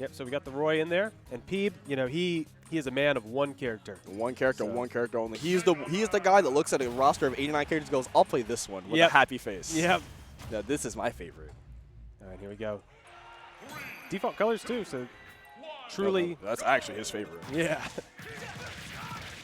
Yep, so we got the Roy in there. And Peeb, you know, he is a man of one character. One character only. He is the guy that looks at a roster of 89 characters and goes, I'll play this one with a happy face. Yep. Now, this is my favorite. All right, here we go. Default colors, too, so truly. Oh, that's actually his favorite. Yeah.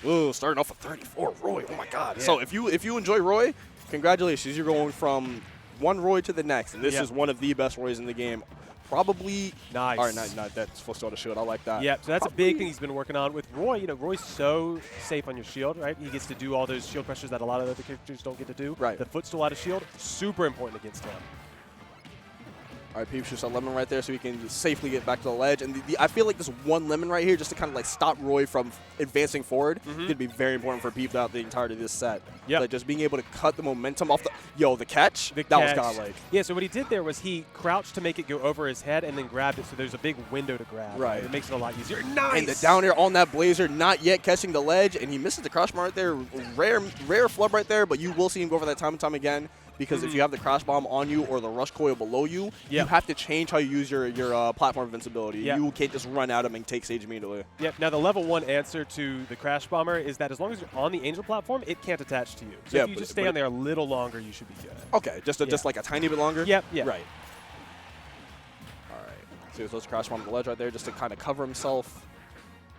Ooh, starting off with 34, Roy. Oh, my God. Yeah. So if you enjoy Roy, congratulations. You're going from one Roy to the next, and this is one of the best Roys in the game. Probably. Nice. All right, not that's supposed to auto shield. I like that. Yeah, so that's a big thing he's been working on with Roy. You know, Roy's so safe on your shield, right? He gets to do all those shield pressures that a lot of other characters don't get to do. Right. The footstool out of shield, super important against him. All right, Peep shoots a lemon right there so he can safely get back to the ledge. And I feel like this one lemon right here, just to kind of like stop Roy from advancing forward, could be very important for Peep out the entirety of this set. Yeah. Like just being able to cut the momentum off the catch. That was godlike. Yeah, so what he did there was he crouched to make it go over his head and then grabbed it, so there's a big window to grab. Right. It makes it a lot easier. Nice! And the down air on that Blazer, not yet catching the ledge, and he misses the crash bomb right there. Rare flub right there, but you will see him go for that time and time again. Because if you have the crash bomb on you or the rush coil below you, you have to change how you use your platform invincibility. You can't just run at him and take stage immediately. Yep. Now the level 1 answer to the crash bomber is that as long as you're on the angel platform, it can't attach to you. So if you just stay on there a little longer, you should be good. Okay, just like a tiny bit longer. Yep. Yeah. Right. All right. So those crash bomb on the ledge right there just to kind of cover himself.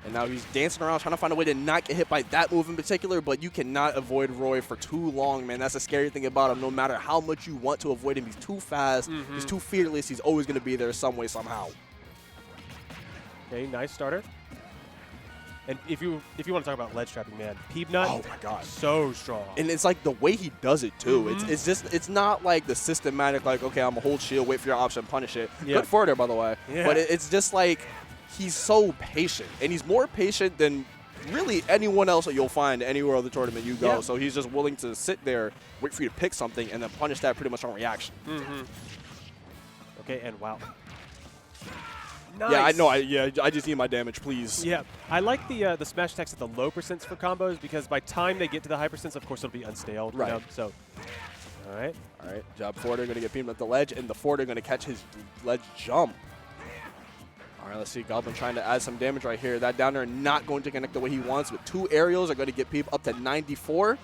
And now he's dancing around trying to find a way to not get hit by that move in particular, but you cannot avoid Roy for too long, man. That's the scary thing about him. No matter how much you want to avoid him, he's too fast, he's too fearless, he's always going to be there some way, somehow. Okay, nice starter. And if you want to talk about ledge trapping, man, Peabnut, oh my God, so strong. And it's like the way he does it too. It's not like the systematic, like, okay, I'm gonna hold shield, wait for your option, punish it. Good for there, by the way. Yeah. But it's just like, he's so patient, and he's more patient than really anyone else that you'll find anywhere on the tournament you go. So he's just willing to sit there, wait for you to pick something, and then punish that pretty much on reaction. Okay, and wow. Nice. Yeah, I know. I just need my damage, please. Yeah, I like the smash attacks at the low percents for combos because by time they get to the high percents, of course, it'll be unstaled. Right. You know? So, all right. Job forwarder going to get Peabnut at the ledge, and the forwarder going to catch his ledge jump. All right, let's see. Goblin trying to add some damage right here. That down there not going to connect the way he wants, but 2 aerials are going to get Peep up to 94.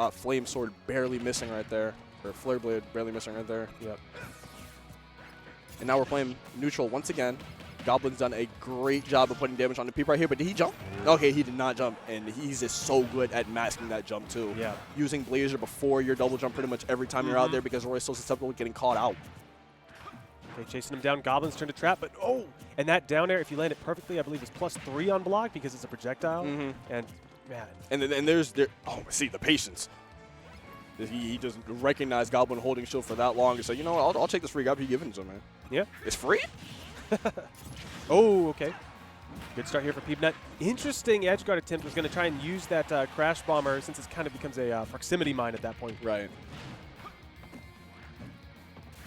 Flame Sword barely missing right there. Or Flare Blade barely missing right there. Yep. And now we're playing neutral once again. Goblin's done a great job of putting damage on the Peep right here, but did he jump? Okay, he did not jump, and he's just so good at masking that jump too. Yeah. Using Blazer before your double jump pretty much every time you're out there because Roy's so susceptible to getting caught out. Okay, chasing him down. Goblin's turn to trap, but and that down air, if you land it perfectly, I believe is +3 on block because it's a projectile. And man. And there's see the patience. He doesn't recognize Goblin holding shield for that long and say, you know what, I'll take this free gob you're giving it to him, man. Yeah. It's free? Oh, okay. Good start here for Peabnut. Interesting edge guard attempt. Was going to try and use that crash bomber since it kind of becomes a proximity mine at that point. Right.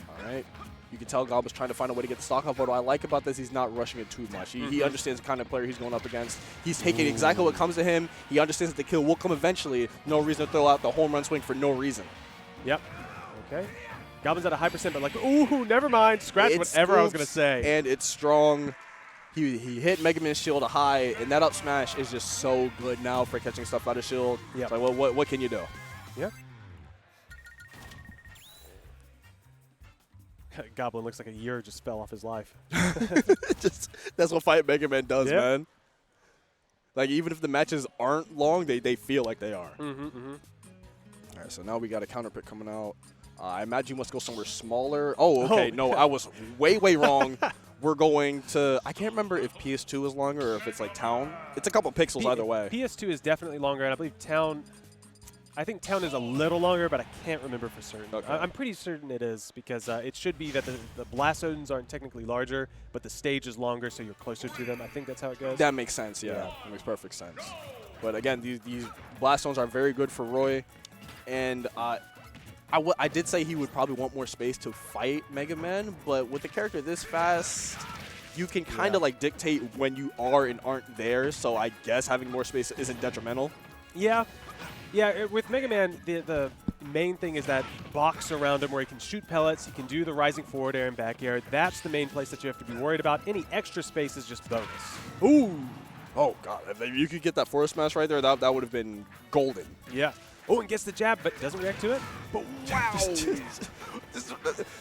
All right. You can tell Goblin's trying to find a way to get the stock off. What I like about this, he's not rushing it too much. He understands the kind of player he's going up against. He's taking exactly what comes to him. He understands that the kill will come eventually. No reason to throw out the home run swing for no reason. Yep. Okay. Goblin's at a high percent, but like, ooh, never mind. Scratch whatever I was going to say. And it's strong. He hit Megaman's shield a high, and that up smash is just so good now for catching stuff out of shield. Yep. It's like, what can you do? Yeah. Goblin looks like a year just fell off his life. That's what Fight Megaman does, man. Like, even if the matches aren't long, they feel like they are. All right, so now we got a counter pick coming out. I imagine he wants to go somewhere smaller. Oh, okay. No, I was way wrong. We're going to – I can't remember if PS2 is longer or if it's like Town. It's a couple pixels either way. PS2 is definitely longer, and I believe Town – I think Town is a little longer, but I can't remember for certain. Okay. I'm pretty certain it is because it should be that the blast zones aren't technically larger, but the stage is longer, so you're closer to them. I think that's how it goes. That makes sense, yeah. That makes perfect sense. But again, these blast zones are very good for Roy, and I did say he would probably want more space to fight Mega Man, but with the character this fast, you can kind of like dictate when you are and aren't there, so I guess having more space isn't detrimental. Yeah, Yeah, with Mega Man, the main thing is that box around him where he can shoot pellets, he can do the rising forward air and back air. That's the main place that you have to be worried about. Any extra space is just bonus. Ooh. Oh, God. If you could get that forward smash right there, that would have been golden. Yeah. Oh, and gets the jab, but doesn't react to it. But wow.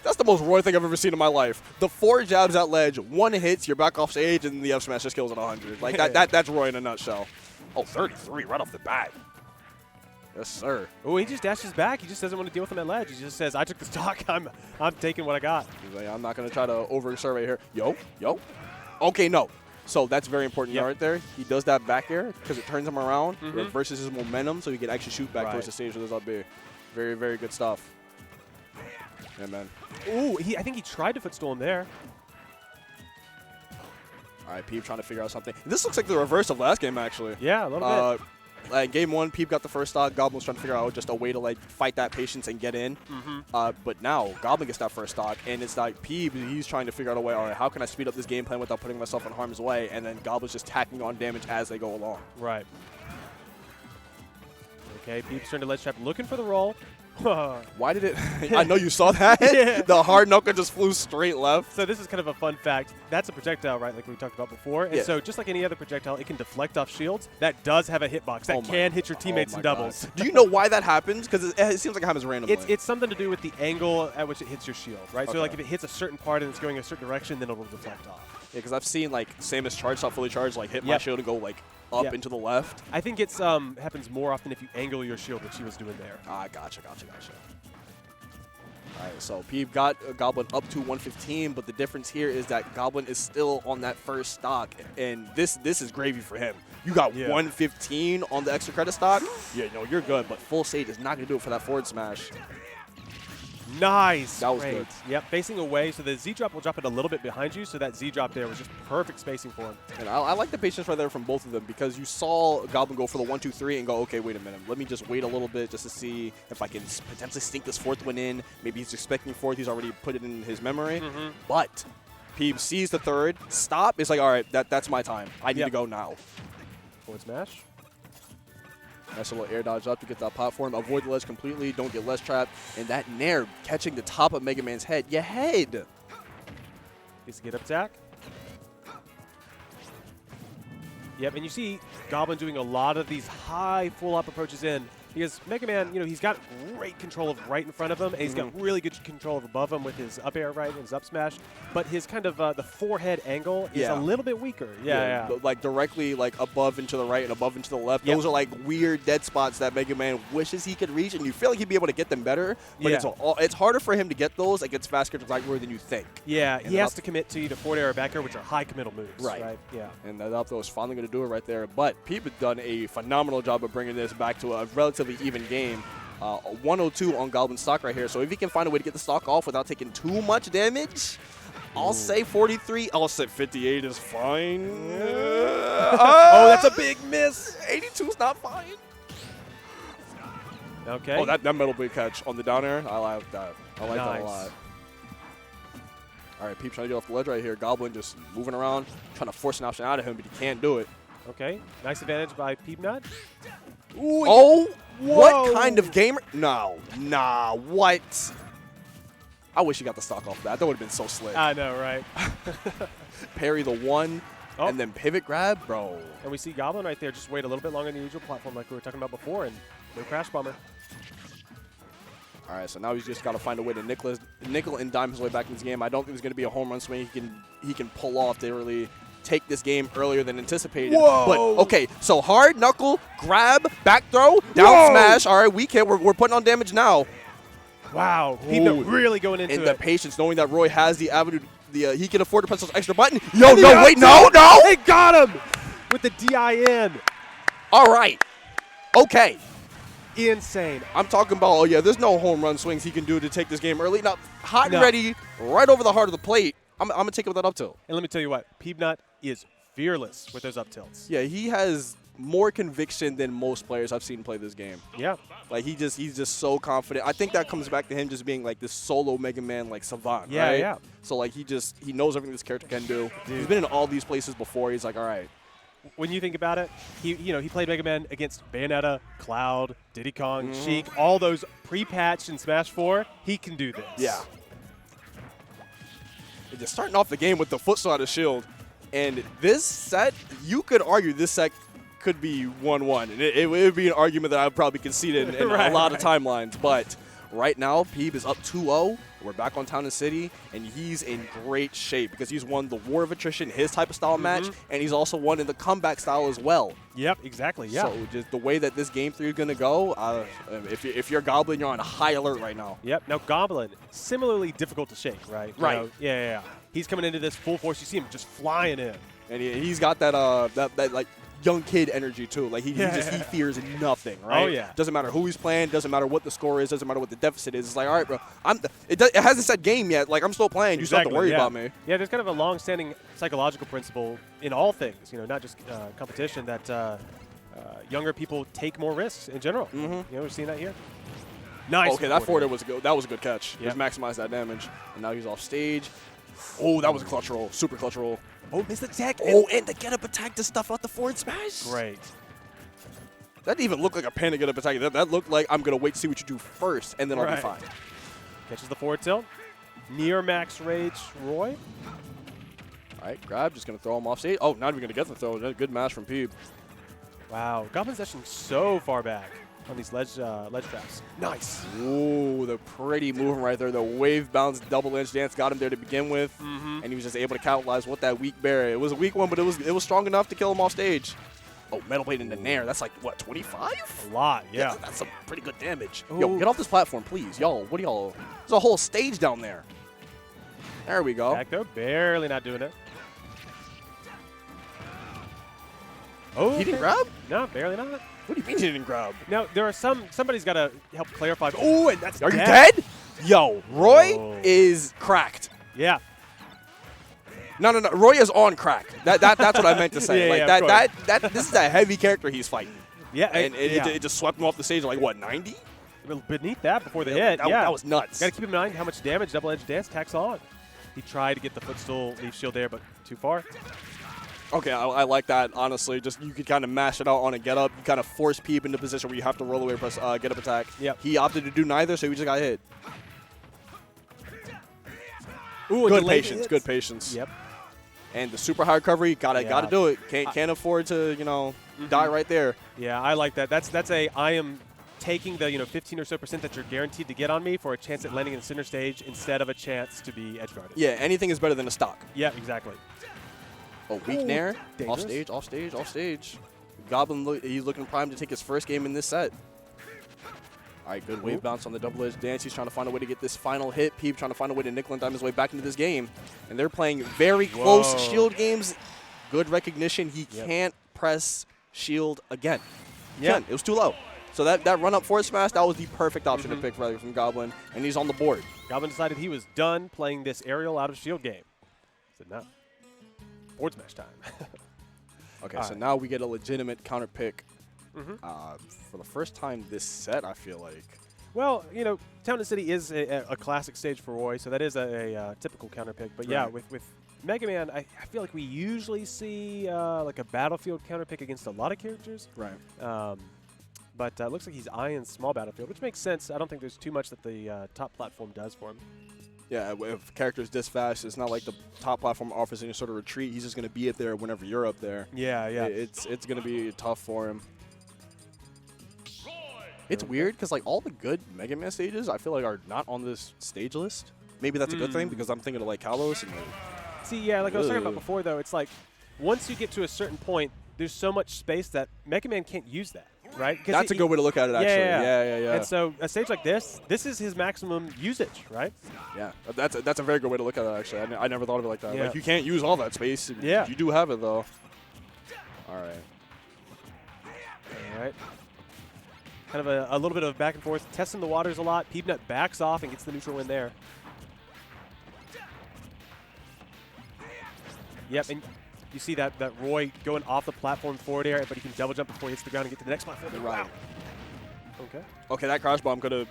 That's the most Roy thing I've ever seen in my life. The 4 jabs at ledge, 1 hits, you're back off stage, and the F smash just kills at 100. Like, that's Roy in a nutshell. Oh, 33 right off the bat. Yes, sir. Oh, he just dashes back. He just doesn't want to deal with him at ledge. He just says, I took the stock. I'm taking what I got. He's like, I'm not going to try to over-assert right here. Yo. Okay, no. So that's very important right there. He does that back air because it turns him around, reverses his momentum, so he can actually shoot back towards the stage with his up B. Very, very good stuff. Yeah, man. Ooh, I think he tried to footstool him there. All right, Peep trying to figure out something. This looks like the reverse of last game, actually. Yeah, a little bit. Game 1, Peep got the first stock. Goblin was trying to figure out just a way to like fight that patience and get in. But now Goblin gets that first stock, and it's like Peep, he's trying to figure out a way. All right, how can I speed up this game plan without putting myself in harm's way? And then Goblin's just tacking on damage as they go along. Right. Okay, Peep's turned to ledge trap, looking for the roll. Why did it? I know you saw that. Yeah. The hard knuckle just flew straight left. So this is kind of a fun fact. That's a projectile, right, like we talked about before. And so just like any other projectile, it can deflect off shields. That does have a hitbox. That can hit your teammates in doubles. Do you know why that happens? Because it seems like it happens randomly. It's something to do with the angle at which it hits your shield, right? So like if it hits a certain part and it's going a certain direction, then it'll deflect off. Yeah, because I've seen like Samus charge, not fully charged, like hit my shield and go like up into the left. I think it's happens more often if you angle your shield, which she was doing there. Ah, gotcha. All right, so Peep got Goblin up to 115, but the difference here is that Goblin is still on that first stock, and this is gravy for him. You got 115 on the extra credit stock. Yeah, no, you're good, but full stage is not going to do it for that forward smash. Nice. That was good. Yep, facing away, so the Z-drop will drop it a little bit behind you, so that Z-drop there was just perfect spacing for him. And I like the patience right there from both of them because you saw Goblin go for the 1-2-3 and go, okay, wait a minute. Let me just wait a little bit just to see if I can potentially sneak this fourth one in. Maybe he's expecting fourth. He's already put it in his memory. But Peep sees the third. Stop. It's like, all right, that's my time. I need to go now. Forward smash. Nice little air dodge up to get that platform. Avoid the ledge completely. Don't get ledge trapped. And that nair catching the top of Mega Man's head. Your head. Gets the get up attack. Yep, and you see Goblin doing a lot of these high full up approaches in. Because Mega Man, he's got great control of right in front of him, and he's got really good control of above him with his up air right and his up smash. But his kind of the forehead angle is a little bit weaker. Yeah. Like directly like above and to the right and above and to the left. Those are like weird dead spots that Mega Man wishes he could reach, and you feel like he'd be able to get them better. But it's harder for him to get those against faster trajectory than you think. Yeah, he has to commit to either forward air or back air, which are high committal moves. Right. Yeah. And that up throw is finally going to do it right there. But Peep has done a phenomenal job of bringing this back to a relatively even game. 102 on Goblin stock right here. So if he can find a way to get the stock off without taking too much damage, I'll say 43. I'll say 58 is fine. Oh, that's a big miss. 82 is not fine. Okay. Oh, that metal big catch on the down air. I like that. I like that a lot. All right, Peep trying to get off the ledge right here. Goblin just moving around, trying to force an option out of him, but he can't do it. Okay. Nice advantage by Peabnut. Ooh, oh, what kind of gamer? No, nah, what? I wish he got the stock off that. That would have been so slick. I know, right? Parry the one, and then pivot grab, bro. And we see Goblin right there just wait a little bit longer than the usual platform like we were talking about before, and no crash bomber. All right, so now he's just got to find a way to nickel and dime his way back in this game. I don't think there's going to be a home run swing he can pull off to really take this game earlier than anticipated. Whoa. But okay, so hard knuckle, grab, back throw, down smash. All right, we can. We're putting on damage now. Wow, Peabnut really going into it. And the patience, knowing that Roy has the avenue, he can afford to press those extra button. Yo, no, wait, no. They got him with the DIN. All right, okay. Insane. I'm talking about, oh yeah, there's no home run swings he can do to take this game early. Now, hot and ready, right over the heart of the plate. I'm going to take it with that up tilt. And let me tell you what, Peabnut is fearless with those up tilts. Yeah, he has more conviction than most players I've seen play this game. Yeah. Like, he's just so confident. I think that comes back to him just being like this solo Mega Man like savant, right? Yeah. So like he knows everything this character can do. He's been in all these places before. He's like, all right, when you think about it, he played Mega Man against Bayonetta, Cloud, Diddy Kong, Sheik, all those pre-patched in Smash 4. He can do this. Yeah. And just starting off the game with the foot slide shield. And this set, you could argue this set could be 1-1. And it would be an argument that I would probably concede in a lot of timelines. But right now, Peeb is up 2-0. We're back on Town and City, and he's in great shape because he's won the War of Attrition, his type of style match, and he's also won in the comeback style as well. Yep, exactly, yeah. So just the way that this game 3 is going to go, if you're Goblin, you're on high alert right now. Yep. Now, Goblin, similarly difficult to shake, right? Right. You know, yeah. He's coming into this full force. You see him just flying in. And he's got that like young kid energy too. Like he fears nothing, right? Oh yeah. Doesn't matter who he's playing. Doesn't matter what the score is. Doesn't matter what the deficit is. It's like, all right, bro. It hasn't set game yet. Like I'm still playing. You still have to worry about me. Yeah. There's kind of a long-standing psychological principle in all things. You know, not just competition. That younger people take more risks in general. You know, we've seen that here. Nice. Okay, that forward was good. That was a good catch. Yep. Just maximize that damage. And now he's off stage. Oh, that was a clutch roll. Super clutch roll. Oh, missed the attack. Oh, and the get-up attack to stuff out the forward smash. Great. That didn't even look like a panic get-up attack. That looked like I'm going to wait to see what you do first, and then I'll be fine. Catches the forward tilt. Near max rage, Roy. All right, grab. Just going to throw him off stage. Oh, not even going to get the throw. Good mash from Peeb. Wow. Goblin's dashing so far back on these ledge traps. Nice. Ooh, the pretty move right there. The wave bounce double edge dance got him there to begin with, and he was just able to capitalize with that weak bear. It was a weak one, but it was strong enough to kill him off stage. Oh, Metal Blade in the Nair. That's like, what, 25? A lot, yeah. That's some pretty good damage. Ooh. Yo, get off this platform, please. Y'all, what are y'all? There's a whole stage down there. There we go. Back there, barely not doing it. Oh, He didn't grab? No, barely not. What do you mean he didn't grab? Now, there are somebody's got to help clarify. Oh, and that's Are you dead? dead? Yo, Roy is cracked. Yeah. No. Roy is on crack. That's what I meant to say. This is a heavy character he's fighting. Yeah. And it just swept him off the stage like, what, 90? Beneath that before the hit. That was nuts. Got to keep in mind how much damage Double Edge Dance tacks on. He tried to get the footstool leaf shield there, but too far. Okay, I like that, honestly. Just you could kind of mash it out on a get-up. You kind of force Peeb into a position where you have to roll away press get-up attack. Yep. He opted to do neither, so he just got hit. Ooh, good patience. Good patience. Yep. And the super high recovery, gotta do it. Can't afford to, die right there. Yeah, I like that. That's I am taking the 15% or so that you're guaranteed to get on me for a chance at landing in the center stage instead of a chance to be edge guarded. Yeah, anything is better than a stock. Yeah, exactly. Oh, weak nair. Dangerous. Off stage. Goblin, he's looking primed to take his first game in this set. All right, good wave bounce on the double edge dance. He's trying to find a way to get this final hit. Peeb trying to find a way to nickel and dime his way back into this game. And they're playing very close shield games. Good recognition. He can't press shield again. Yeah, it was too low. So that run up forward smash, that was the perfect option to pick from Goblin. And he's on the board. Goblin decided he was done playing this aerial out of shield game. Said no. Board smash time. Okay, so now we get a legitimate counter pick. For the first time this set, I feel like. Well, Town and City is a classic stage for Roy, so that is a typical counter pick. But yeah, with Mega Man, I feel like we usually see like a battlefield counter pick against a lot of characters. Right. But it looks like he's eyeing small battlefield, which makes sense. I don't think there's too much that the top platform does for him. Yeah, if characters this fast, it's not like the top platform offers any sort of retreat. He's just going to be up there whenever you're up there. Yeah. It's going to be tough for him. It's weird because like all the good Mega Man stages, I feel like are not on this stage list. Maybe that's a good thing because I'm thinking of like Kalos and like. See, yeah, like I was talking about before, though, it's like once you get to a certain point, there's so much space that Mega Man can't use that. Right? That's a good way to look at it, actually. Yeah. And so a stage like this is his maximum usage, right? Yeah, that's a very good way to look at it, actually. I never thought of it like that. Yeah. Like, you can't use all that space. Yeah. You do have it, though. All right. Kind of a little bit of back and forth, testing the waters a lot. Peabnut backs off and gets the neutral win there. Yep, and you see that Roy going off the platform forward air, but he can double jump before he hits the ground and get to the next platform. Right. Okay, that crash bomb could have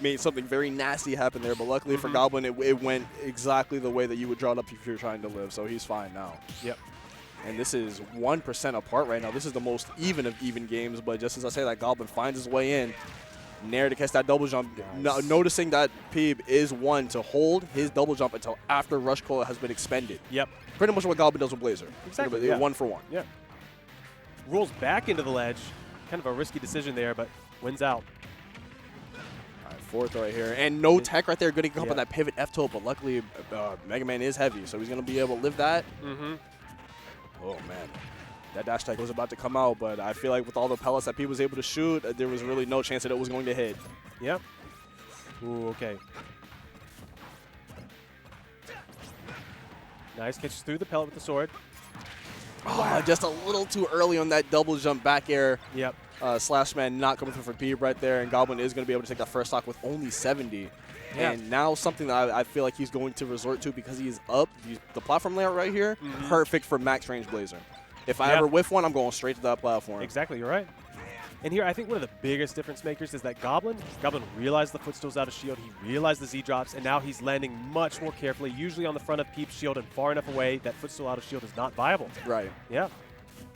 made something very nasty happen there, but luckily for Goblin, it went exactly the way that you would draw it up if you were trying to live, so he's fine now. Yep. And this is 1% apart right now. This is the most even of even games, but just as I say, that Goblin finds his way in. Nair to catch that double jump. Nice. Noticing that Peeb is one to hold his double jump until after Rush Coil has been expended. Yep. Pretty much what Goblin does with Blazer. Exactly. Yeah. 1 for 1. Yeah. Rolls back into the ledge. Kind of a risky decision there, but wins out. All right, fourth right here. And no tech right there. Good to come up Yeah. on that pivot F tilt, but luckily Megaman is heavy, so he's going to be able to live that. Mm-hmm. Oh, man. That dash tech was about to come out, but I feel like with all the pellets that Peeb was able to shoot, there was really no chance that it was going to hit. Yep. Ooh, okay. Nice. Catches through the pellet with the sword. Oh, just a little too early on that double jump back air. Yep. Slash man not coming through for Peeb right there, and Goblin is going to be able to take that first stock with only 70. Yeah. And now something that I feel like he's going to resort to because he's up. The platform layout right here, perfect for max range Blazer. If I ever whiff one, I'm going straight to that platform. Exactly, you're right. And here, I think one of the biggest difference makers is that Goblin realized the footstool's out of shield, he realized the Z-drops, and now he's landing much more carefully, usually on the front of Peeb's shield and far enough away that footstool out of shield is not viable. Right. Yeah.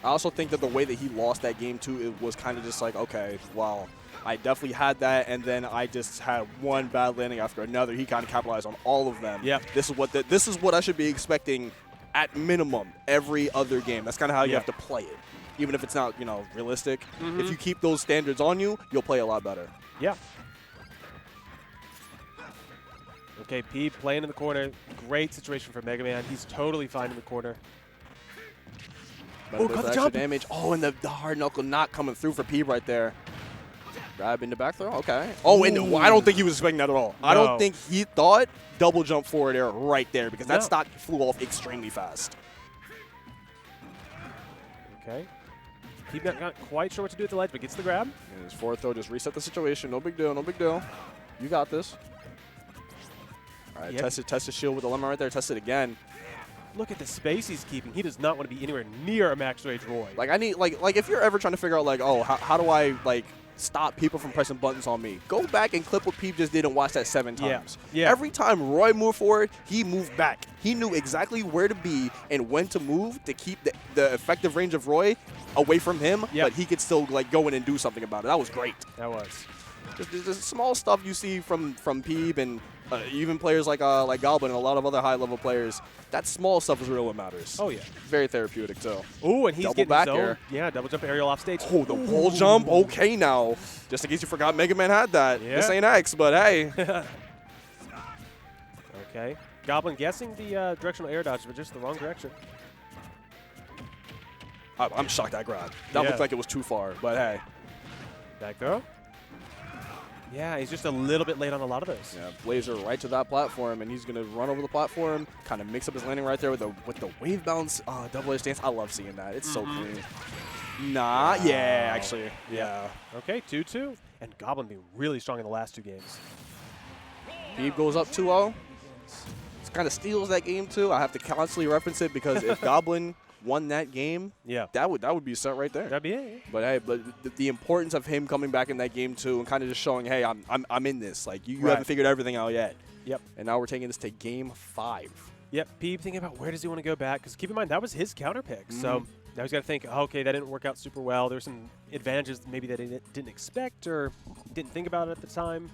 I also think that the way that he lost that game, too, it was kind of just like, okay, well, I definitely had that, and then I just had one bad landing after another. He kind of capitalized on all of them. Yeah. This is what I should be expecting at minimum every other game. That's kind of how you have to play it. Even if it's not, realistic. If you keep those standards on you, you'll play a lot better. Yeah. Okay, Peeb playing in the corner. Great situation for Megaman. He's totally fine in the corner. Oh, got the jump. Damage. Oh, and the hard knuckle not coming through for Peeb right there. Grab into back throw. Okay. Oh, and I don't think he was expecting that at all. No. I don't think he thought double jump forward air right there because that stock flew off extremely fast. Okay. Peeb not quite sure what to do at the ledge, but gets the grab. And his forward throw just reset the situation. No big deal. No big deal. You got this. All right. Test the shield with the lemon right there. Test it again. Look at the space he's keeping. He does not want to be anywhere near a max range Roy. Like I need like if you're ever trying to figure out like, oh, how do I stop people from pressing buttons on me? Go back and clip what Peeb just did and watch that 7 times. Yeah. Every time Roy moved forward, he moved back. He knew exactly where to be and when to move to keep the effective range of Roy away from him, but he could still go in and do something about it. That was great. That was. There's small stuff you see from Peeb and even players like Goblin and a lot of other high-level players. That small stuff is really what matters. Oh, yeah. Very therapeutic, too. Ooh, and he's double getting back his own. air. Yeah, double jump aerial off stage. Oh, the wall jump. Okay, now. Just in case you forgot, Mega Man had that. Yeah. This ain't X, but hey. Okay. Goblin guessing the directional air dodge, but just the wrong direction. I'm shocked I grabbed. That looked like it was too far, but hey. Back throw. Yeah, he's just a little bit late on a lot of those. Yeah, Blazer right to that platform, and he's going to run over the platform, kind of mix up his landing right there with the wave bounce double edge stance. I love seeing that. It's so clean. Nah, yeah, actually, yeah. Okay, 2-2. And Goblin being really strong in the last 2 games. Peeb goes up 2-0. It kind of steals that game, too. I have to constantly reference it because if Goblin won that game, that would be set right there. That'd be it. But hey, the importance of him coming back in that game too, and kind of just showing, hey, I'm in this. Like you haven't figured everything out yet. Yep. And now we're taking this to game 5. Yep. Peeb thinking about where does he want to go back? Because keep in mind that was his counter pick. So now he's got to think, oh, okay, that didn't work out super well. There were some advantages maybe that he didn't expect or didn't think about it at the time.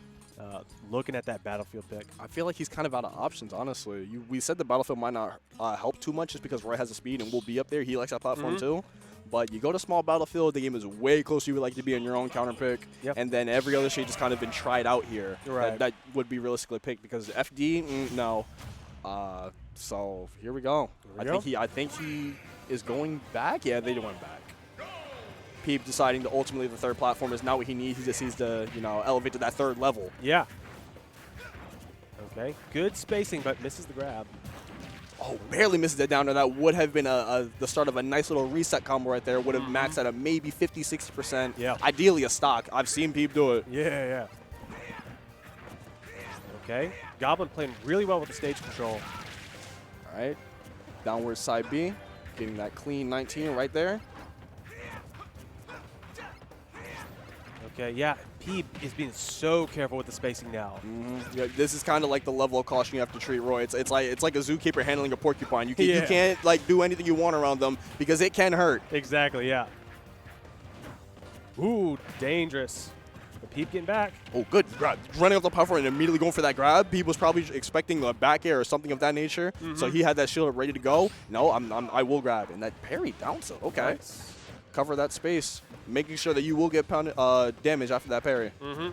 Looking at that Battlefield pick. I feel like he's kind of out of options, honestly. We said the Battlefield might not help too much just because Roy has the speed and will be up there. He likes that platform too. But you go to small Battlefield, the game is way closer. You would like to be on your own counter pick. And then every other shade just kind of been tried out here. That would be realistically picked because FD, no. So here we go. I think he is going back. Yeah, they went back. Peeb deciding to ultimately the third platform is not what he needs. He just needs to, elevate to that 3rd level. Yeah. Okay. Good spacing, but misses the grab. Oh, barely misses it down there. That would have been the start of a nice little reset combo right there. Would have maxed at a maybe 50, 60%. Yeah. Ideally a stock. I've seen Peeb do it. Yeah. Okay. Goblin playing really well with the stage control. All right. Downward side B. Getting that clean 19 right there. Okay, yeah. Peeb is being so careful with the spacing now. Yeah, this is kind of like the level of caution you have to treat Roy. It's like a zookeeper handling a porcupine. You can't like do anything you want around them because it can hurt. Exactly, yeah. Ooh, dangerous. But Peeb getting back. Oh, good grab. Running off the platform and immediately going for that grab. Peeb was probably expecting a back air or something of that nature. So he had that shield ready to go. No, I will grab. And that parry down tilt. Okay. Nice. Cover that space. Making sure that you will get pounded, damage after that parry. And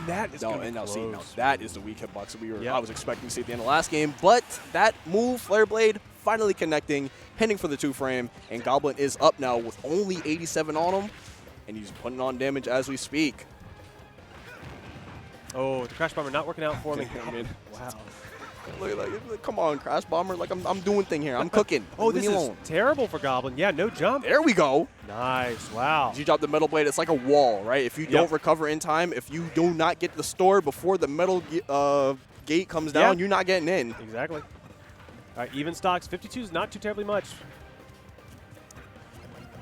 that is that is the weak hitbox that I was expecting to see at the end of last game. But that move, Flare Blade, finally connecting, pinning for the 2-frame, and Goblin is up now with only 87 on him, and he's putting on damage as we speak. Oh, the Crash Bomber not working out for me. Wow. Look, come on, Crash Bomber. Like, I'm doing thing here. I'm cooking. Oh, this is terrible for Goblin. Yeah, no jump. There we go. Nice. Wow. You drop the Metal Blade, it's like a wall, right? If you don't recover in time, if you do not get to the store before the metal gate comes down, you're not getting in. Exactly. All right, even stocks. 52 is not too terribly much.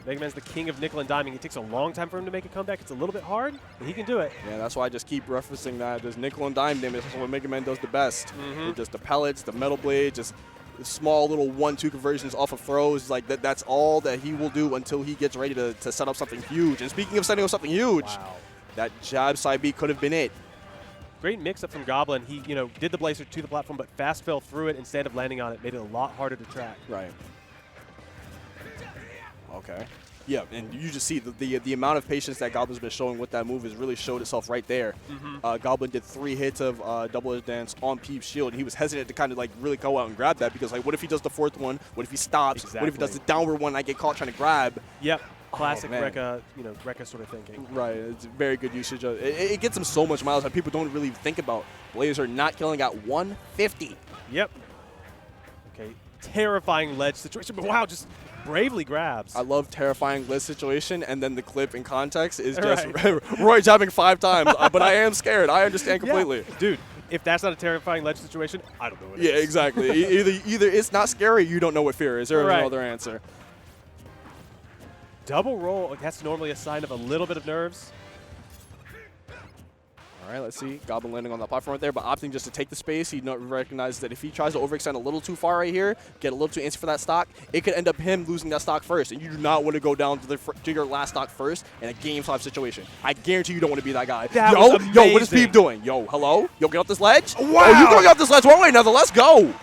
Megaman's the king of nickel and diming. It takes a long time for him to make a comeback. It's a little bit hard, but he can do it. Yeah, that's why I just keep referencing that. There's nickel and dime damage. That's what Mega Man does the best. Just the pellets, the metal blade, just small little 1-2 conversions off of throws. Like that's all that he will do until he gets ready to set up something huge. And speaking of setting up something huge, that jab side B could have been it. Great mix-up from Goblin. He, did the blazer to the platform, but fast fell through it instead of landing on it. Made it a lot harder to track. Right. Okay. Yeah, and you just see the amount of patience that Goblin's been showing with that move has really showed itself right there. Goblin did 3 hits of double edge dance on Peeb's shield, and he was hesitant to kind of like really go out and grab that because like, what if he does the 4th one? What if he stops? What if he does the downward one and I get caught trying to grab? Yep. Classic Rekka, Rekka sort of thinking. Right, it's very good usage of it. It gets him so much miles that people don't really think about. Blazer not killing at 150. Yep. Okay, terrifying ledge situation, but wow, just bravely grabs. I love terrifying ledge situation, and then the clip in context is just Roy jabbing 5 times, but I am scared. I understand completely. Yeah. Dude, if that's not a terrifying ledge situation, I don't know what it is. Yeah, exactly. Either it's not scary, you don't know what fear is. There is no other answer. Double roll, that's normally a sign of a little bit of nerves. All right, let's see. Goblin landing on that platform right there, but opting just to take the space. He recognizes that if he tries to overextend a little too far right here, get a little too antsy for that stock, it could end up him losing that stock first. And you do not want to go down to your last stock first in a game 5 situation. I guarantee you don't want to be that guy. Yo, what is Peeb doing? Yo, hello? Yo, get off this ledge? Wow. Oh, you going off this ledge one way, another. Let's go.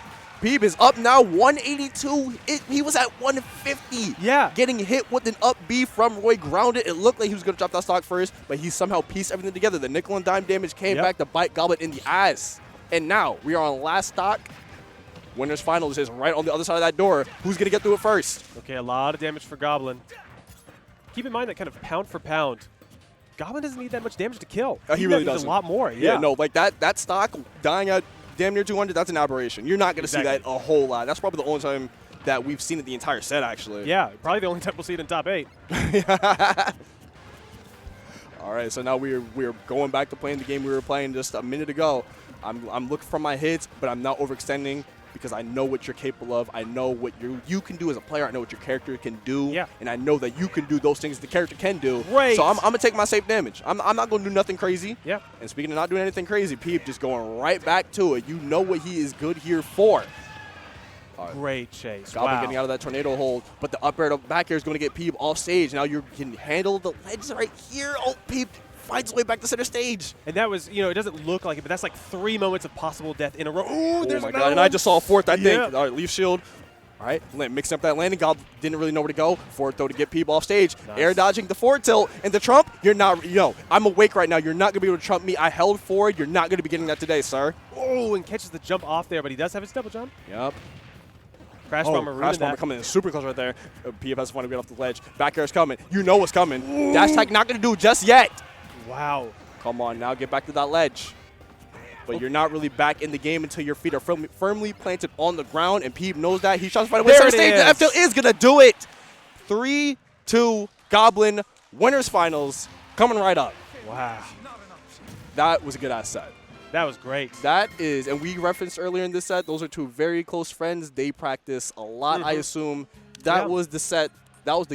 Peeb is up now, 182. He was at 150. Yeah. Getting hit with an up B from Roy grounded. It looked like he was going to drop that stock first, but he somehow pieced everything together. The nickel and dime damage came back to bite Goblin in the ass. And now we are on last stock. Winners finals is right on the other side of that door. Who's going to get through it first? Okay, a lot of damage for Goblin. Keep in mind that kind of pound for pound, Goblin doesn't need that much damage to kill. He really does a lot more. Yeah, no, like that stock dying at damn near 200, that's an aberration. You're not going to see that a whole lot. That's probably the only time that we've seen it the entire set, actually. Yeah, probably the only time we'll see it in top 8. All right, so now we're going back to playing the game we were playing just a minute ago. I'm looking for my hits, but I'm not overextending because I know what you're capable of. I know what you can do as a player. I know what your character can do. Yeah. And I know that you can do those things the character can do. Right. So I'm going to take my safe damage. I'm not going to do nothing crazy. Yeah. And speaking of not doing anything crazy, Peeb just going right back to it. You know what he is good here for. Great chase. Goblin getting out of that tornado hold, but the up air to back air is going to get Peeb off stage. Now you can handle the ledge right here. Oh, Peeb finds his way back to center stage. And that was, it doesn't look like it, but that's like 3 moments of possible death in a row. Ooh, there's my God. And I just saw a 4th, I think. All right, leaf shield. All right, mixing up that landing. Goblin didn't really know where to go. 4th, though, to get Peeb off stage. Nice. Air dodging the forward tilt. And the trump, you're not, I'm awake right now. You're not going to be able to trump me. I held forward. You're not going to be getting that today, sir. Oh, and catches the jump off there, but he does have his double jump. Yep. Crash Bomber coming in super close right there. Peeb has fun to get off the ledge. Back air's coming. You know what's coming. Ooh. Dash attack not going to do just yet. Wow. Come on, now get back to that ledge. But you're not really back in the game until your feet are firmly planted on the ground, and Peeb knows that. He tries to find a way to stage. The F-tilt is going to do it. 3-2 Goblin winners finals coming right up. Wow. That was a good-ass set. That was great. That is, and we referenced earlier in this set, those are 2 very close friends. They practice a lot, I assume. That was the set. That was the